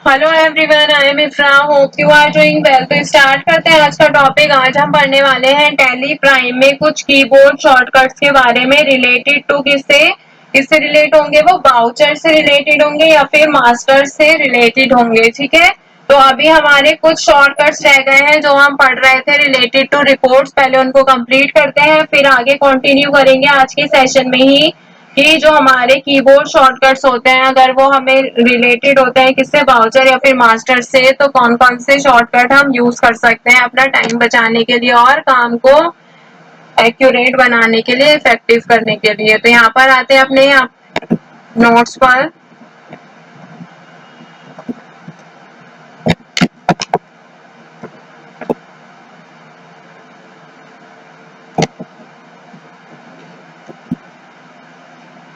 Hello everyone, I am Ifra, hope you are doing well. तो start करते हैं आज का टॉपिक। आज हम पढ़ने वाले हैं टैली प्राइम में कुछ कीबोर्ड शॉर्टकट्स के बारे में, रिलेटेड टू किससे रिलेट होंगे, वो बाउचर से रिलेटेड होंगे या फिर मास्टर से रिलेटेड होंगे। ठीक है, तो अभी हमारे कुछ शॉर्टकट्स रह गए हैं जो हम पढ़ रहे थे रिलेटेड टू रिपोर्ट्स। पहले उनको कंप्लीट करते हैं, फिर आगे कंटिन्यू करेंगे आज के सेशन में ही कि जो हमारे कीबोर्ड शॉर्टकट्स होते हैं अगर वो हमें रिलेटेड होते हैं किससे, बाउचर या फिर मास्टर से, तो कौन कौन से शॉर्टकट हम यूज कर सकते हैं अपना टाइम बचाने के लिए और काम को एक्यूरेट बनाने के लिए, इफेक्टिव करने के लिए। तो यहाँ पर आते हैं अपने नोट्स पर।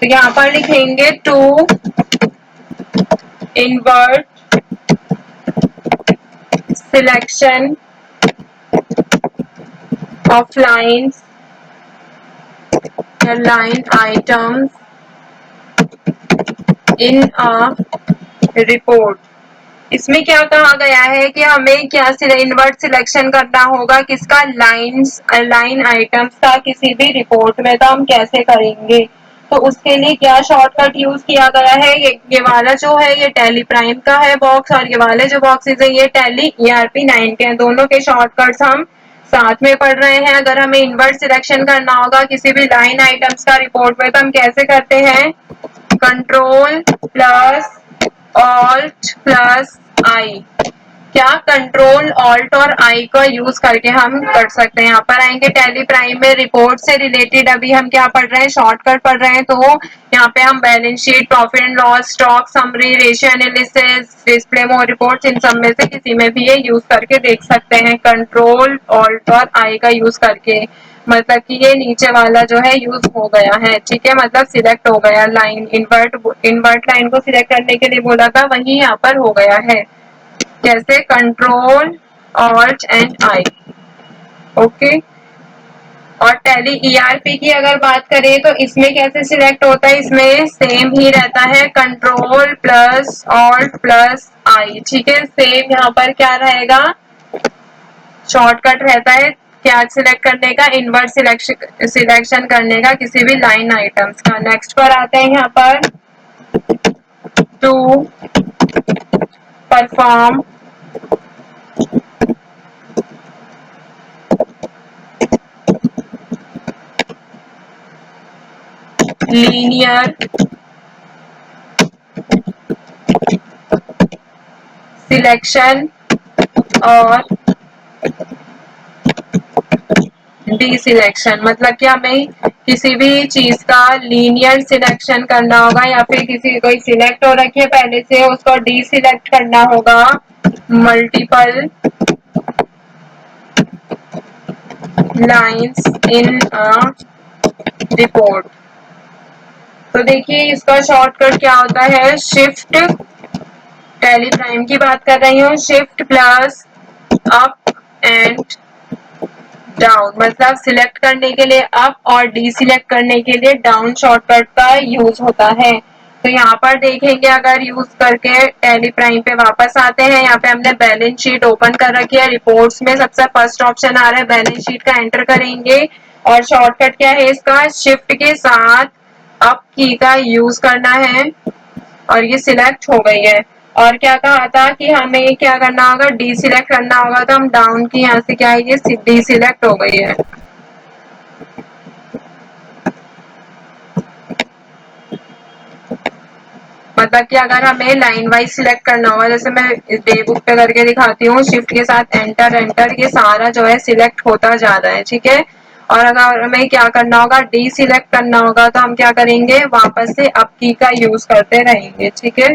तो यहाँ पर लिखेंगे to invert selection of lines या line items in a report. इसमें क्या कहा गया है कि हमें क्या इन्वर्ट सिलेक्शन करना होगा किसका, लाइन आइटम्स का किसी भी रिपोर्ट में। तो हम कैसे करेंगे, तो उसके लिए क्या शॉर्टकट यूज किया गया है, ये वाला जो है ये टैली प्राइम का है बॉक्स, और ये वाले जो बॉक्सेस है ये टैली ERP9 के हैं। दोनों के शॉर्टकट्स हम साथ में पढ़ रहे हैं। अगर हमें इन्वर्ट सिलेक्शन करना होगा किसी भी लाइन आइटम्स का रिपोर्ट में तो हम कैसे करते हैं, कंट्रोल प्लस ऑल्ट प्लस आई। क्या कंट्रोल ऑल्ट और आई का यूज करके हम कर सकते हैं। यहाँ पर आएंगे टैली प्राइम में रिपोर्ट से रिलेटेड अभी हम क्या पढ़ रहे हैं, शॉर्टकट पढ़ रहे हैं। तो यहाँ पे हम balance sheet, profit and loss, stock summary, ratio analysis, display more reports, इन सब में से किसी में भी ये यूज करके देख सकते हैं, कंट्रोल ऑल्ट और आई का यूज करके। मतलब कि ये नीचे वाला जो है यूज हो गया है। ठीक है, मतलब सिलेक्ट हो गया लाइन, इन्वर्ट लाइन को सिलेक्ट करने के लिए बोला था, वही यहाँ पर हो गया है। जैसे control alt and I. Okay, और टैली ERP की अगर बात करें तो इसमें कैसे सिलेक्ट होता है, इसमें सेम ही रहता है, कंट्रोल प्लस ऑल्ट प्लस आई। ठीक है, सेम यहाँ पर क्या रहेगा, शॉर्टकट रहता है क्या सिलेक्ट करने का, इन्वर्ट सिलेक्शन करने का किसी भी लाइन आइटम्स का। नेक्स्ट पर आते हैं यहाँ पर, टू परफॉर्म लीनियर सिलेक्शन और डी सिलेक्शन। मतलब कि हमें किसी भी चीज का लीनियर सिलेक्शन करना होगा या फिर किसी कोई सिलेक्ट हो रखी है पहले से उसको डी सिलेक्ट करना होगा, multiple lines in a report. तो देखिए इसका शॉर्टकट क्या होता है, शिफ्ट, टैली प्राइम की बात कर रही हूँ, shift plus up and down. मतलब सिलेक्ट करने के लिए अप और डी सिलेक्ट करने के लिए डाउन शॉर्टकट का यूज होता है। तो यहाँ पर देखेंगे अगर यूज करके टैली प्राइम पे वापस आते हैं, यहाँ पे हमने बैलेंस शीट ओपन कर रखी है। रिपोर्ट्स में सबसे फर्स्ट ऑप्शन आ रहा है बैलेंस शीट का, एंटर करेंगे और शॉर्टकट क्या है इसका, शिफ्ट के साथ अप की का यूज करना है और ये सिलेक्ट हो गई है। और क्या कहा था कि हमें क्या करना होगा, डी सिलेक्ट करना होगा, तो हम डाउन की यहाँ से क्या है ये डी सिलेक्ट हो गई है। मतलब कि अगर हमें लाइन वाइज सिलेक्ट करना होगा, जैसे मैं डे बुक पे करके दिखाती हूँ, शिफ्ट के साथ एंटर एंटर, ये सारा जो है सिलेक्ट होता जा रहा है। ठीक है, और अगर हमें क्या करना होगा, डी सिलेक्ट करना होगा, तो हम क्या करेंगे, वापस से अप की का यूज करते रहेंगे। ठीक है,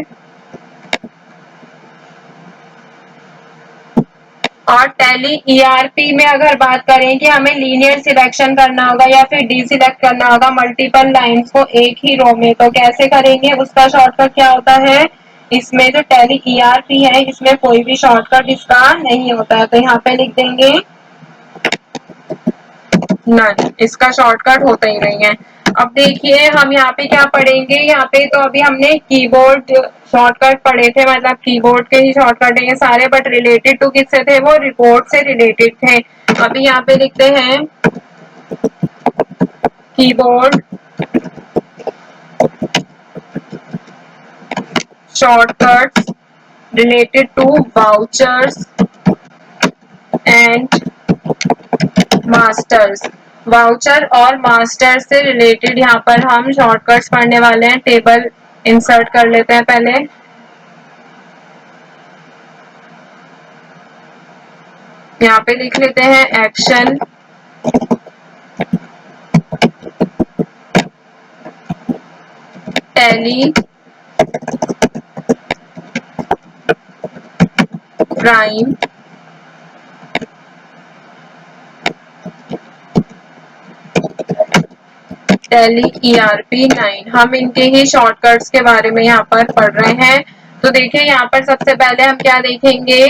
और टैली ERP में अगर बात करें कि हमें लीनियर सिलेक्शन करना होगा या फिर डी सिलेक्ट करना होगा मल्टीपल लाइंस को एक ही रो में, तो कैसे करेंगे, उसका शॉर्टकट क्या होता है। इसमें जो टैली ERP है इसमें कोई भी शॉर्टकट इसका नहीं होता है, तो यहाँ पे लिख देंगे नन, इसका शॉर्टकट होता ही नहीं है। अब देखिए हम यहाँ पे क्या पढ़ेंगे, यहाँ पे तो अभी हमने कीबोर्ड शॉर्टकट पढ़े थे, मतलब कीबोर्ड के ही शॉर्टकट है ये सारे, बट रिलेटेड टू किससे थे, वो रिपोर्ट से रिलेटेड थे। अभी यहाँ पे लिखते हैं keyboard shortcuts related to vouchers and masters। Voucher और मास्टर से रिलेटेड यहाँ पर हम शॉर्टकट्स पढ़ने वाले हैं। टेबल इंसर्ट कर लेते हैं पहले। यहाँ पे लिख लेते हैं action tally prime tally ERP 9, हम इनके ही शॉर्टकट्स के बारे में यहाँ पर पढ़ रहे हैं। तो देखिए यहाँ पर सबसे पहले हम क्या देखेंगे,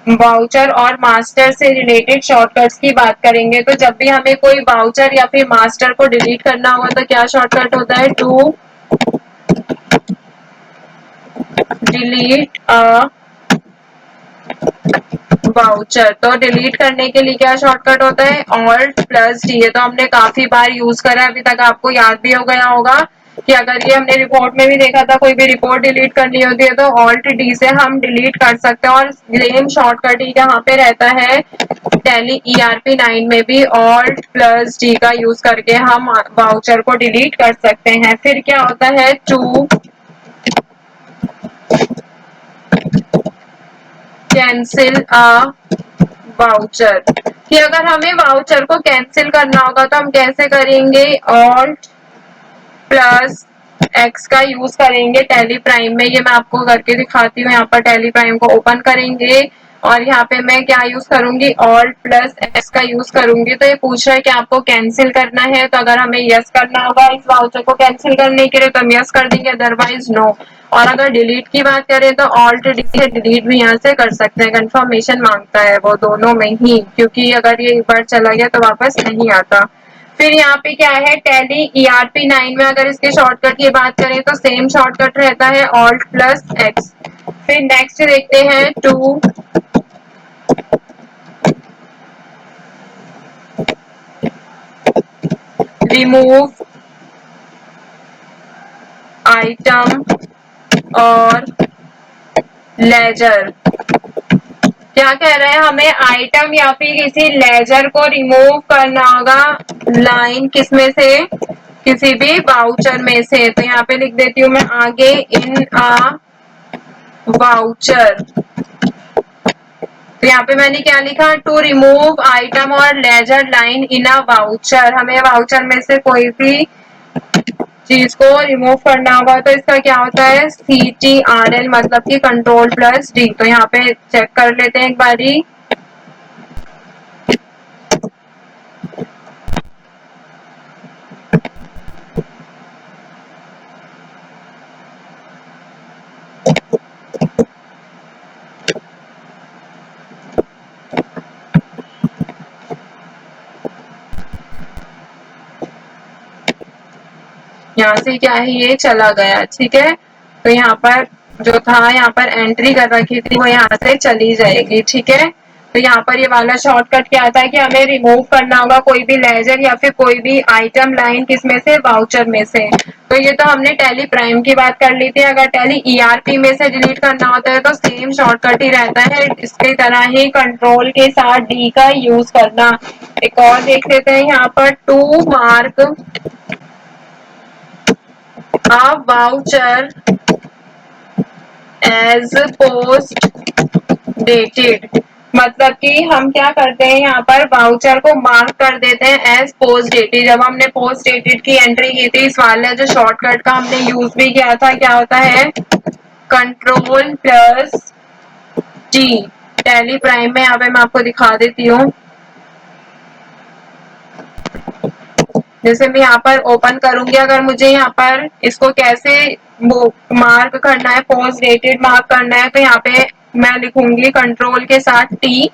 वाउचर और मास्टर से रिलेटेड शॉर्टकट्स की बात करेंगे। तो जब भी हमें कोई वाउचर या फिर मास्टर को डिलीट करना होगा तो क्या शॉर्टकट होता है, टू डिलीट अ वाउचर। तो डिलीट करने के लिए क्या शॉर्टकट होता है, ऑल्ट प्लस डी। ये तो हमने काफी बार यूज करा है, अभी तक आपको याद भी हो गया होगा कि अगर ये हमने रिपोर्ट में भी देखा था, कोई भी रिपोर्ट डिलीट करनी होती है तो ऑल्ट डी से हम डिलीट कर सकते हैं। और सेम शॉर्टकट ही यहाँ पे रहता है टैली ईआरपी 9 में भी, ऑल्ट प्लस डी का यूज करके हम वाउचर को डिलीट कर सकते हैं। फिर क्या होता है, टू कैंसिल अ वाउचर, कि अगर हमें वाउचर को कैंसिल करना होगा तो हम कैसे करेंगे, ऑल्ट प्लस एक्स का यूज करेंगे टैली प्राइम में। ये मैं आपको करके दिखाती हूँ। यहाँ पर टैली प्राइम को ओपन करेंगे और यहाँ पे मैं क्या यूज करूंगी, ऑल्ट प्लस एक्स का यूज करूंगी। तो ये पूछ रहा है कि आपको कैंसिल करना है, तो अगर हमें यस करना होगा इस वाउचर को कैंसिल करने के लिए तो हम यस कर देंगे, अदरवाइज नो। और अगर डिलीट की बात करें तो ऑल्ट डी से डिलीट भी यहाँ से कर सकते हैं, कंफर्मेशन मांगता है वो दोनों में ही, क्योंकि अगर ये एक बार चला गया तो वापस नहीं आता। फिर यहाँ पे क्या है, टैली ईआरपी 9 में अगर इसके शॉर्टकट की बात करें तो सेम शॉर्टकट रहता है, ऑल्ट प्लस एक्स। फिर नेक्स्ट देखते हैं, टू रिमूव आइटम और लेजर। क्या कह रहे हैं, हमें आइटम या फिर किसी लेजर को रिमूव करना होगा, लाइन किसमें से, किसी भी वाउचर में से। तो यहाँ पे लिख देती हूँ मैं आगे, इन आ वाउचर। तो यहाँ पे मैंने क्या लिखा, टू रिमूव आइटम और ledger line in a voucher. हमें वाउचर में से कोई भी चीज को रिमूव करना होगा तो इसका क्या होता है, CTRL, मतलब कि कंट्रोल प्लस डी। तो यहाँ पे चेक कर लेते हैं एक बारी। यहाँ से क्या है, ये चला गया, ठीक है। तो यहाँ पर जो था, यहाँ पर एंट्री कर रखी थी वो यहाँ से चली जाएगी, ठीक है। तो यहाँ पर ये वाला शॉर्टकट क्या आता है कि हमें रिमूव करना होगा कोई भी लेजर या फिर कोई भी आइटम लाइन, किसमें से, वाउचर में से। तो ये तो हमने टैली प्राइम की बात कर ली थी। अगर टैली ईआरपी में से डिलीट करना होता है तो सेम शॉर्टकट ही रहता है, इसकी तरह ही कंट्रोल के साथ डी का यूज करना। एक और देख लेते हैं यहाँ पर, to mark a voucher as post dated। मतलब कि हम क्या करते हैं, यहाँ पर वाउचर को मार्क कर देते हैं एज पोस्ट डेटेड। जब हमने पोस्ट डेटेड की एंट्री की थी, इस वाले जो शॉर्टकट का हमने यूज भी किया था, क्या होता है, control plus T. Tally prime में यहाँ पे मैं आपको दिखा देती हूँ। जैसे मैं यहाँ पर ओपन करूंगी, अगर मुझे यहाँ पर इसको कैसे वो मार्क करना है, पोस्ट डेटेड मार्क करना है, तो यहाँ पे मैं लिखूंगी कंट्रोल के साथ टी।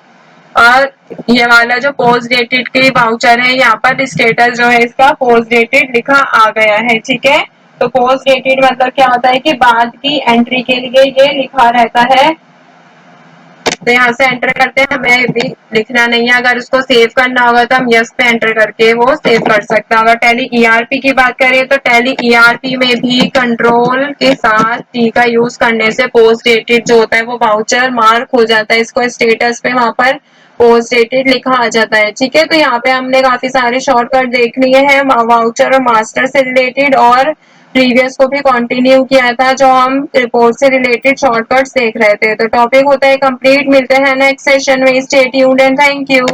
और ये वाला जो पोस्ट डेटेड की वाउचर है, यहाँ पर स्टेटस जो है इसका पोस्ट डेटेड लिखा आ गया है। ठीक है, तो पोस्ट डेटेड मतलब क्या होता है कि बाद की एंट्री के लिए ये लिखा रहता है। तो यहाँ से एंटर करते हैं, हमें भी लिखना नहीं है, अगर उसको सेव करना होगा तो हम यस पे एंटर करके वो सेव कर सकते हैं। अगर टैली ईआरपी की बात करें तो टैली ईआरपी में भी कंट्रोल के साथ टी का यूज करने से पोस्ट डेटेड जो होता है वो वाउचर मार्क हो जाता है, इसको स्टेटस पे वहां पर पोस्ट डेटेड लिखा आ जाता है। ठीक है, तो यहाँ पे हमने काफी सारे शॉर्टकट देख लिए हैं वाउचर और मास्टर से रिलेटेड, और प्रीवियस को भी कंटिन्यू किया था जो हम रिपोर्ट से रिलेटेड शॉर्टकट्स देख रहे थे। तो टॉपिक होता है कंप्लीट, मिलते हैं नेक्स्ट सेशन में, stay tuned and thank you.